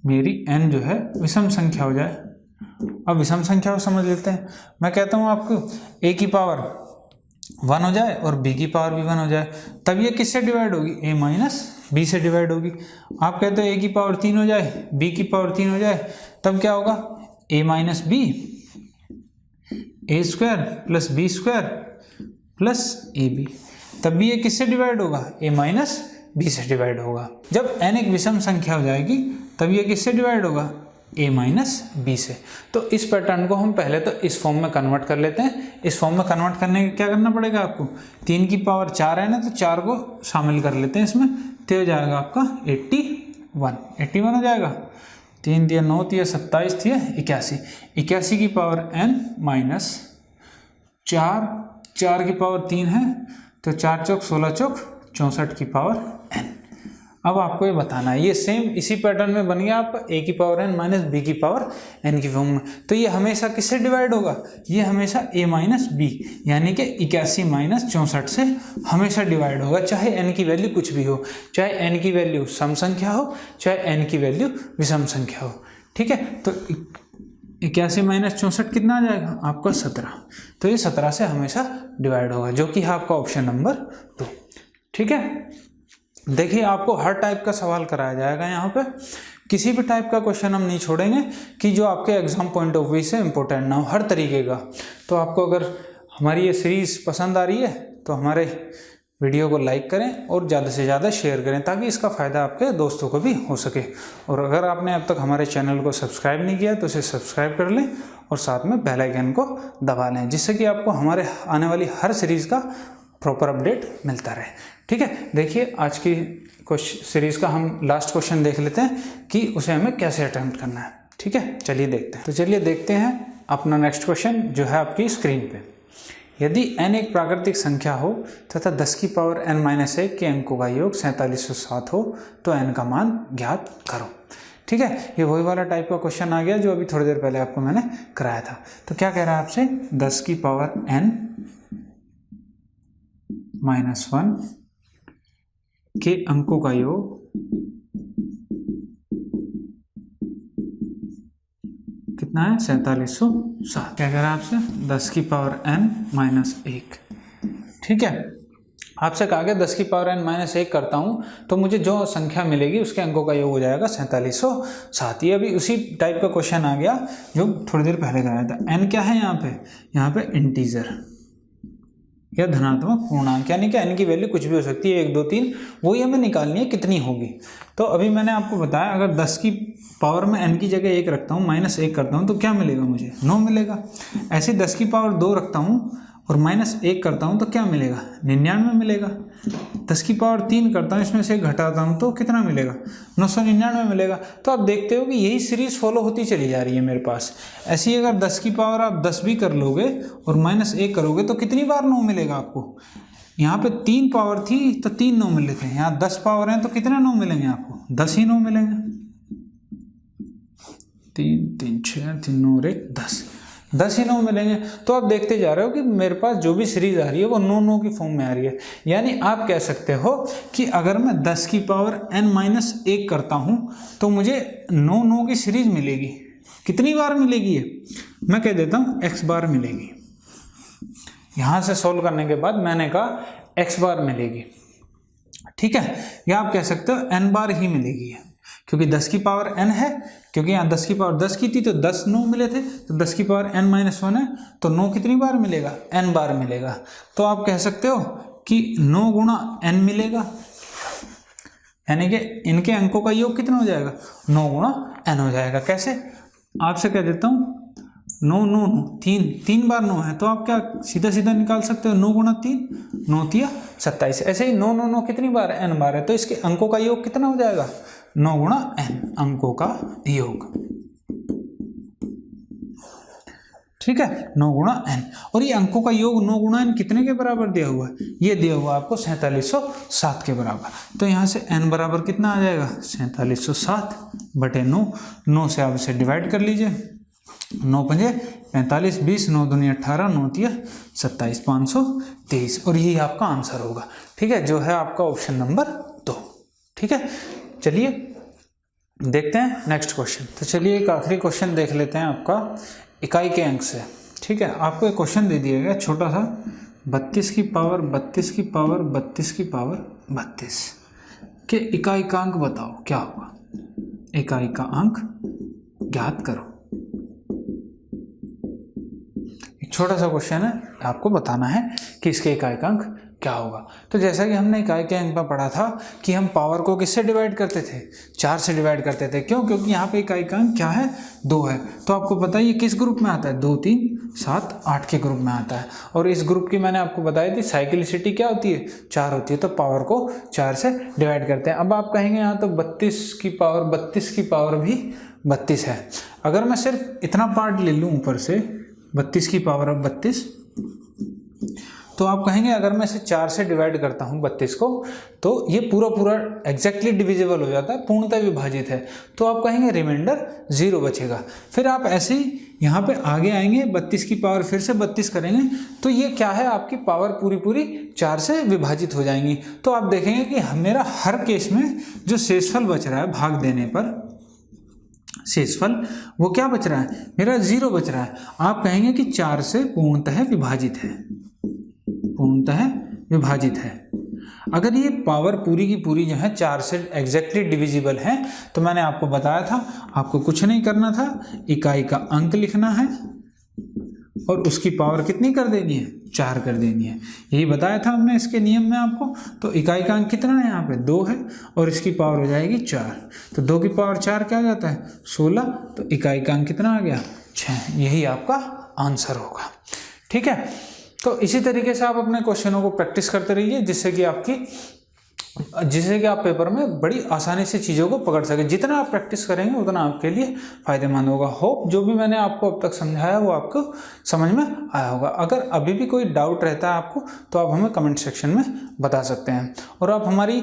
मेरी n जो है विषम संख्या हो जाए। अब विषम संख्या को समझ लेते हैं। मैं कहता हूँ आपको a की पावर 1 हो जाए और b की पावर भी 1 हो जाए, तब ये किससे डिवाइड होगी, a माइनस b से डिवाइड होगी। आप कहते हो a की पावर 3 हो जाए, b की पावर 3 हो जाए, तब क्या होगा, a minus B a² plus b² plus ab, तब भी ये किससे डिवाइड होगा, a माइनस b से डिवाइड होगा। जब n एक विषम संख्या हो जाएगी तब ये किससे डिवाइड होगा, a माइनस b से। तो इस पैटर्न को हम पहले तो इस फॉर्म में कन्वर्ट कर लेते हैं। इस फॉर्म में कन्वर्ट करने के क्या करना पड़ेगा आपको, 3 की पावर 4 है ना, तो 4 को शामिल कर लेते हैं इसमें, तो हो जाएगा आपका 81 हो जाएगा। 3 दिया 9 दिया 27 दिया 81 की पावर n माइनस 4 की पावर 3 है, तो 4 चौक 16 चौक 64 की पावर n। अब आपको ये बताना है, ये सेम इसी पैटर्न में बन गया आपका a की पावर n माइनस b की पावर n की फॉर्म में। तो ये हमेशा किससे डिवाइड होगा, ये हमेशा a माइनस b यानी कि 81 माइनस 64 से हमेशा डिवाइड होगा, चाहे n की वैल्यू कुछ भी हो, चाहे n की वैल्यू सम संख्या हो, चाहे n की वैल्यू विषम संख्या हो। ठीक है, तो 81 माइनस 64 कितना आ जाएगा आपका 17। तो ये 17 से हमेशा डिवाइड होगा, जो कि है आपका ऑप्शन नंबर 2। ठीक है, देखिए आपको हर टाइप का सवाल कराया जाएगा यहाँ पे, किसी भी टाइप का क्वेश्चन हम नहीं छोड़ेंगे कि जो आपके एग्जाम पॉइंट ऑफ व्यू से इम्पोर्टेंट ना हो, हर तरीके का। तो आपको अगर हमारी ये सीरीज़ पसंद आ रही है तो हमारे वीडियो को लाइक करें और ज़्यादा से ज़्यादा शेयर करें, ताकि इसका फ़ायदा आपके दोस्तों को भी हो सके। और अगर आपने अब तक हमारे चैनल को सब्सक्राइब नहीं किया तो इसे सब्सक्राइब कर लें और साथ में बेल आइकन को दबा लें, जिससे कि आपको हमारे आने वाली हर सीरीज़ का प्रॉपर अपडेट मिलता रहे। ठीक है, देखिए आज की सीरीज़ का हम लास्ट क्वेश्चन देख लेते हैं कि उसे हमें कैसे अटेम्प्ट करना है। ठीक है, चलिए देखते हैं। तो चलिए देखते हैं अपना नेक्स्ट क्वेश्चन जो है आपकी स्क्रीन पे। यदि n एक प्राकृतिक संख्या हो तथा 10 की पावर n माइनस 1 के अंकों का योग 4707 हो तो n का मान ज्ञात करो। ठीक है, ये वही वाला टाइप का क्वेश्चन आ गया जो अभी थोड़ी देर पहले आपको मैंने कराया था। तो क्या कह रहा है आपसे, 10 की पावर n माइनस 1 के अंकों का योग कितना है, 4707। क्या कह रहा है आपसे, 10 की पावर n माइनस 1। ठीक है, आपसे कहा गया 10 की पावर n माइनस 1 करता हूं तो मुझे जो संख्या मिलेगी उसके अंकों का योग हो जाएगा 4707। ये अभी उसी टाइप का क्वेश्चन आ गया जो थोड़ी देर पहले कराया था। n क्या है यहाँ पे इंटीजर या धनात्मक पूर्णांक, यानी कि n की वैल्यू कुछ भी हो सकती है, 1 2 3, वही हमें निकालनी है कितनी होगी। तो अभी मैंने आपको बताया अगर 10 की पावर में n की जगह 1 रखता हूँ, माइनस 1 करता हूँ तो क्या मिलेगा मुझे, 9 मिलेगा। ऐसे 10 की पावर 2 रखता हूँ और माइनस 1 करता हूँ तो क्या मिलेगा, 99 मिलेगा। 10 की पावर 3 करता हूँ, इसमें से 1 घटाता हूँ तो कितना मिलेगा, 999 मिलेगा। तो आप देखते हो कि यही सीरीज फॉलो होती चली जा रही है मेरे पास। ऐसी अगर 10 की पावर आप 10 भी कर लोगे और माइनस 1 करोगे तो कितनी बार 9 मिलेगा आपको। यहाँ पे 3 पावर थी तो 3 9 मिले थे, यहाँ 10 पावर हैं तो कितने 9 मिलेंगे आपको, 10 ही 9 मिलेंगे। 3 3 6 3 9 और 1 10, 10 ही 9 मिलेंगे। तो आप देखते जा रहे हो कि मेरे पास जो भी सीरीज आ रही है वो 9 9 की फॉर्म में आ रही है। यानी आप कह सकते हो कि अगर मैं 10 की पावर n-1 करता हूं तो मुझे 9 9 की सीरीज मिलेगी। कितनी बार मिलेगी ये? मैं कह देता हूं x बार मिलेगी। यहां से सोल्व करने के बाद मैंने कहा x बार मिलेगी, ठीक है। या आप कह सकते हो n बार ही मिलेगी, क्योंकि 10 की पावर n है, क्योंकि यहाँ 10 की पावर 10 की थी तो 10 9 मिले थे, तो 10 की पावर n-1 है तो 9 कितनी बार मिलेगा? n बार मिलेगा। तो आप कह सकते हो कि 9 गुणा n मिलेगा, यानी कि इनके अंकों का योग कितना हो जाएगा? 9 गुणा n हो जाएगा। कैसे? आपसे कह देता हूँ 9 9 9 3 बार 9 है, तो आप क्या सीधा सीधा निकाल सकते हो 9 गुणा 3, 9 तिया 27। ऐसे ही 9 9 9 कितनी बार? n बार है, तो इसके अंकों का योग कितना हो जाएगा? 9 गुणा n, अंकों का योग, ठीक है, 9 गुणा n। और ये अंकों का योग 9 गुणा n कितने के बराबर दिया हुआ है? ये दिया हुआ आपको 4707 के बराबर। तो यहाँ से n बराबर कितना आ जाएगा? 4707 बटे 9, 9 से आप इसे डिवाइड कर लीजिए, 9 पंजे 45, 20, 9 दूनी 18, 9 तिया 27, 523, और यही आपका आंसर होगा, ठीक है, जो है आपका ऑप्शन नंबर 2, ठीक है। चलिए देखते हैं नेक्स्ट क्वेश्चन। तो चलिए एक आखिरी क्वेश्चन देख लेते हैं आपका इकाई के अंक से, ठीक है। आपको एक क्वेश्चन दे दिया गया छोटा सा, 32 की पावर 32 की पावर 32 की पावर 32 के इकाई का अंक बताओ, क्या होगा? इकाई का अंक ज्ञात करो। एक छोटा सा क्वेश्चन है, आपको बताना है कि इसके इकाई का अंक क्या होगा। तो जैसा कि हमने इकाई के अंक में पढ़ा था कि हम पावर को किससे डिवाइड करते थे? 4 से डिवाइड करते थे। क्यों? क्योंकि यहाँ पे इकाई का अंक क्या है? 2 है। तो आपको पता है ये किस ग्रुप में आता है? 2 3 7 8 के ग्रुप में आता है। और इस ग्रुप की मैंने आपको बताई थी साइक्लिसिटी क्या होती है? 4 होती है। तो पावर को 4 से डिवाइड करते हैं। अब आप कहेंगे यहाँ तो 32 की पावर भी 32 है। अगर मैं सिर्फ इतना पार्ट ले लूँ ऊपर से 32 की पावर अब 32, तो आप कहेंगे अगर मैं इसे 4 से डिवाइड करता हूँ 32 को, तो ये पूरा एग्जैक्टली डिविजिबल हो जाता है, पूर्णतः विभाजित है। तो आप कहेंगे रिमाइंडर 0 बचेगा। फिर आप ऐसे ही यहाँ पे आगे आएंगे, 32 की पावर फिर से 32 करेंगे, तो ये क्या है? आपकी पावर पूरी 4 से विभाजित हो जाएंगी। तो आप देखेंगे कि मेरा हर केस में जो शेषफल बच रहा है भाग देने पर, शेषफल वो क्या बच रहा है? मेरा 0 बच रहा है। आप कहेंगे कि 4 से पूर्णतः विभाजित है, पूर्णतः विभाजित है। अगर ये पावर पूरी की पूरी जो है 4 से एग्जैक्टली डिविजिबल है, तो मैंने आपको बताया था आपको कुछ नहीं करना था, इकाई का अंक लिखना है और उसकी पावर कितनी कर देनी है? 4 कर देनी है। यही बताया था हमने इसके नियम में आपको। तो इकाई का अंक कितना है? यहाँ पे 2 है और इसकी पावर हो जाएगी 4। तो 2 की पावर 4 क्या आ जाता है? 16। तो इकाई का अंक कितना आ गया? 6। यही आपका आंसर होगा, ठीक है। तो इसी तरीके से आप अपने क्वेश्चनों को प्रैक्टिस करते रहिए, जिससे कि आप पेपर में बड़ी आसानी से चीज़ों को पकड़ सके। जितना आप प्रैक्टिस करेंगे उतना आपके लिए फायदेमंद होगा। होप जो भी मैंने आपको अब तक समझाया वो आपको समझ में आया होगा। अगर अभी भी कोई डाउट रहता है आपको, तो आप हमें कमेंट सेक्शन में बता सकते हैं। और आप हमारी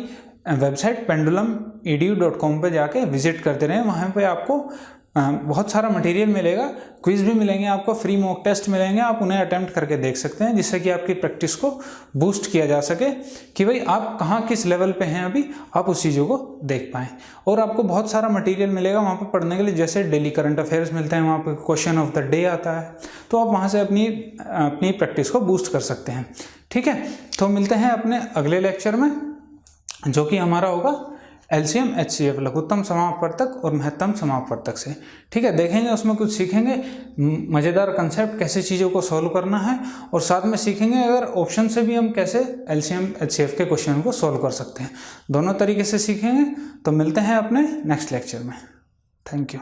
वेबसाइट pendulumedu.com पे जाके विजिट करते रहें। वहाँ पे आपको बहुत सारा मटेरियल मिलेगा, क्विज भी मिलेंगे, आपको फ्री मॉक टेस्ट मिलेंगे, आप उन्हें अटेम्प्ट करके देख सकते हैं, जिससे कि आपकी प्रैक्टिस को बूस्ट किया जा सके कि भाई आप कहाँ किस लेवल पे हैं अभी, आप उस चीज़ों को देख पाएँ। और आपको बहुत सारा मटेरियल मिलेगा वहाँ पर पढ़ने के लिए, जैसे डेली करंट अफेयर्स मिलते हैं, वहाँ पर क्वेश्चन ऑफ द डे आता है, तो आप वहाँ से अपनी प्रैक्टिस को बूस्ट कर सकते हैं, ठीक है। तो मिलते हैं अपने अगले लेक्चर में, जो कि हमारा होगा LCM HCF, लघुत्तम समापवर्तक और महत्तम समापवर्तक से, ठीक है। देखेंगे उसमें कुछ सीखेंगे, मज़ेदार कंसेप्ट, कैसे चीज़ों को सॉल्व करना है, और साथ में सीखेंगे अगर ऑप्शन से भी हम कैसे LCM HCF के क्वेश्चन को सॉल्व कर सकते हैं। दोनों तरीके से सीखेंगे। तो मिलते हैं अपने नेक्स्ट लेक्चर में। Thank you.